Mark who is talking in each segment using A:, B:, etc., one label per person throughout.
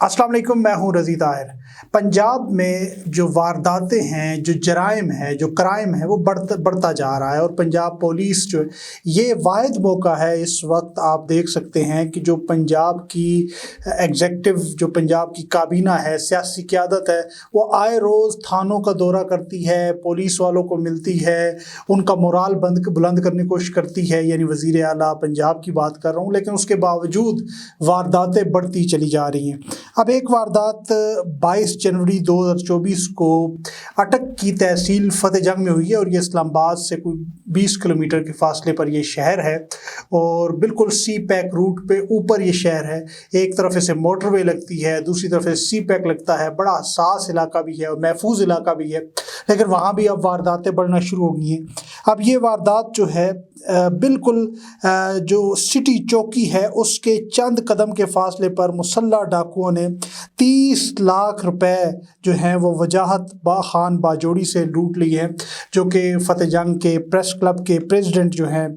A: अस्सलाम वालेकुम, मैं हूं रज़ी ताहिर। पंजाब में जो वारदातें हैं, जो जराइम है, जो क्राइम है, वो बढ़ता जा रहा है। और पंजाब पुलिस जो है, ये वाहिद मौका है इस वक्त। आप देख सकते हैं कि जो पंजाब की एग्जेक्टिव, जो पंजाब की काबीना है, सियासी क़यादत है, वो आए रोज़ थानों का दौरा करती है, पुलिस वालों को मिलती है, उनका मोराल बुलंद करने की कोशिश करती है। यानी वज़ीर आला पंजाब की बात कर रहा हूँ। लेकिन उसके बावजूद वारदातें बढ़ती चली जा रही हैं। अब एक वारदात 22 जनवरी 2024 को अटक की तहसील फतेहजंग में हुई है, और ये इस्लामाबाद से कोई 20 किलोमीटर के फासले पर ये शहर है, और बिल्कुल सी पैक रूट पे ऊपर ये शहर है। एक तरफ से मोटरवे लगती है, दूसरी तरफ से सी पैक लगता है। बड़ा हसास इलाका भी है और महफूज इलाका भी है, लेकिन वहाँ भी अब वारदातें बढ़ना शुरू हो गई हैं। अब ये वारदात जो है बिल्कुल जो सिटी चौकी है उसके चंद कदम के फासले पर मुसल्लह डाकुओं ने 30 लाख रुपए जो हैं वो वजाहत खान बाजोड़ी से लूट ली है, जो कि फतेहजंग के प्रेस क्लब के प्रेसिडेंट जो हैं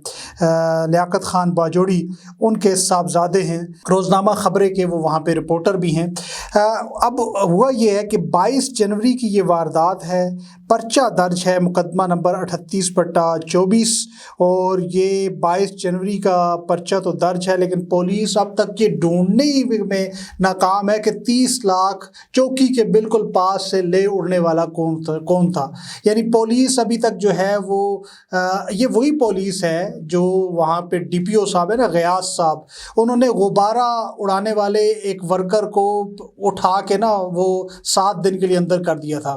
A: लियाकत खान बाजोड़ी, उनके साहबजादे हैं। रोज़नामा खबरें के वो वहाँ पे रिपोर्टर भी हैं। अब हुआ ये है कि 22 जनवरी की ये वारदात है। पर्चा दर्ज है मुकदमा नंबर 38/24, और ये 22 जनवरी का पर्चा तो दर्ज है, लेकिन पुलिस अब तक ये ढूंढने में नाकाम है कि 30 लाख चौकी के बिल्कुल पास से ले उड़ने वाला कौन था। यानी पुलिस अभी तक जो है वो ये वही पुलिस है जो वहाँ पे DPO साहब है ना, गयास साहब, उन्होंने गुब्बारा उड़ाने वाले एक वर्कर को उठा के ना वो 7 दिन के लिए अंदर कर दिया था।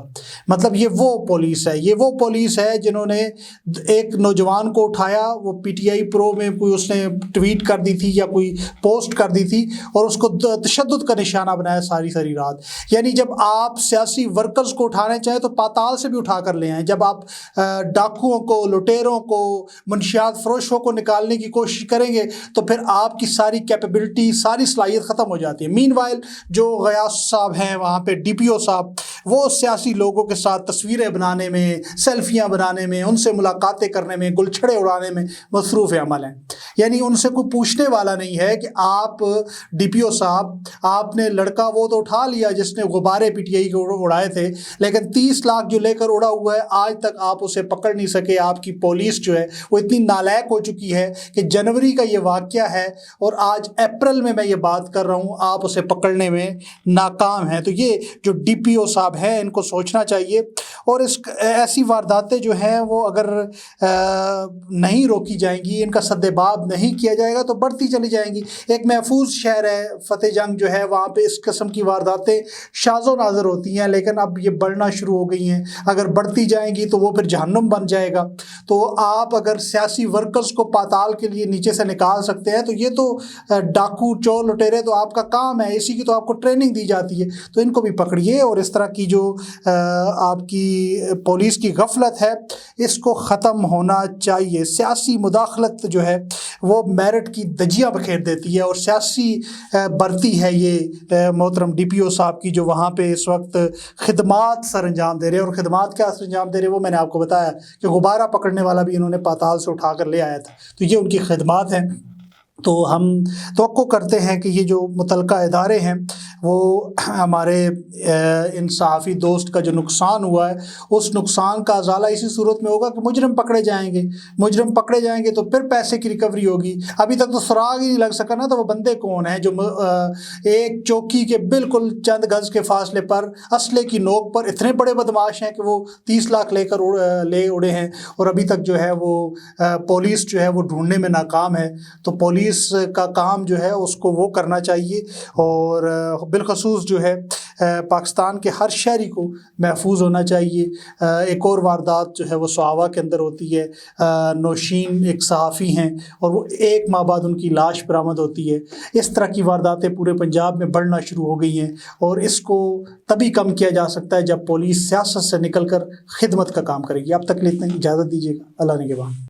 A: मतलब ये वो पुलिस है, ये वो पुलिस है जिन्होंने एक नौजवान को उठाया, वो PTI प्रो में कोई उसने ट्वीट कर दी थी या कोई पोस्ट कर दी थी, और उसको तशद्दुद का निशाना बनाया सारी रात। यानी जब आप सियासी वर्कर्स को उठाने चाहें तो पाताल से भी उठा कर ले आएँ। जब आप डाकुओं को, लुटेरों को, मंशियात फरोशों को निकालने की कोशिश करेंगे तो फिर आपकी सारी कैपेबिलिटी, सारी सलाहियत ख़त्म हो जाती है। मीनवाइल जो गयास साहब हैं वहाँ पे, DPO साहब, वो सियासी लोगों के साथ तस्वीरें बनाने में, सेल्फियाँ बनाने में, उनसे मुलाकातें करने में, गुलछड़े उड़ाने में मसरूफ़ अमल हैं। यानी उनसे कोई पूछने वाला नहीं है कि आप DPO साहब, आपने लड़का वो तो उठा लिया जिसने गुब्बारे PTI को उड़ाए थे, लेकिन 30 लाख जो लेकर उड़ा हुआ है आज तक आप उसे पकड़ नहीं सके। आपकी पुलिस जो है वो इतनी नालायक हो चुकी है कि जनवरी का ये वाक़या है और आज अप्रैल में मैं ये बात कर रहा हूँ, आप उसे पकड़ने में नाकाम हैं। तो ये जो DPO साहब हैं इनको सोचना चाहिए, और ऐसी वारदातें जो हैं वो अगर नहीं रोकी जाएंगी, इनका सद्देबाब नहीं किया जाएगा तो बढ़ती चली जाएंगी। एक महफूज शहर है फतेहजंग जो है, वहाँ पे इस किस्म की वारदातें शाज़ो नाज़र होती हैं, लेकिन अब ये बढ़ना शुरू हो गई हैं। अगर बढ़ती जाएंगी तो वो फिर जहन्नुम बन जाएगा। तो आप अगर सियासी वर्कर्स को पाताल के लिए नीचे से निकाल सकते हैं तो ये तो डाकू चोर लुटेरे तो आपका काम है, इसी की तो आपको ट्रेनिंग दी जाती है। तो इनको भी पकड़िए, और इस तरह की जो आपकी पुलिस की गफलत है इसको ख़त्म होना चाहिए। सियासी मुदाखलत जो है वो मेरिट की दजियाँ बखेर देती है, और सियासी भर्ती है ये मोहतरम DPO साहब की, जो वहाँ पे इस वक्त खिदमात सर अंजाम दे रहे हैं। और खिदमात क्या सर अंजाम दे रहे हैं वो मैंने आपको बताया कि गुब्बारा पकड़ने वाला भी इन्होंने पाताल से उठा कर ले आया था। तो ये उनकी खिदमात हैं। तो हम तवक्को करते हैं कि ये जो मुतलका इदारे हैं वो हमारे इन सहाफ़ी दोस्त का जो नुकसान हुआ है उस नुकसान का अज़ाला इसी सूरत में होगा कि मुजरिम पकड़े जाएंगे। मुजरिम पकड़े जाएंगे तो फिर पैसे की रिकवरी होगी। अभी तक तो सुराग ही नहीं लग सका ना, तो वो बंदे कौन हैं जो एक चौकी के बिल्कुल चंद गज़ के फासले पर असले की नोक पर इतने बड़े बदमाश हैं कि वो 30 लाख लेकर ले उड़े हैं, और अभी तक जो है वो पुलिस जो है वो ढूंढने में नाकाम है। तो पुलिस का काम जो है उसको वो करना चाहिए, और बिलखसूस जो है पाकिस्तान के हर शहरी को महफूज होना चाहिए। एक और वारदात जो है वो सोहावा के अंदर होती है। नौशीन एक सहाफ़ी हैं और वो 1 माह बाद उनकी लाश बरामद होती है। इस तरह की वारदातें पूरे पंजाब में बढ़ना शुरू हो गई हैं, और इसको तभी कम किया जा सकता है जब पुलिस सियासत से निकल कर खिदमत का काम करेगी। अब तक इतना इजाज़त दीजिएगा। अल्लाह ने के बाद।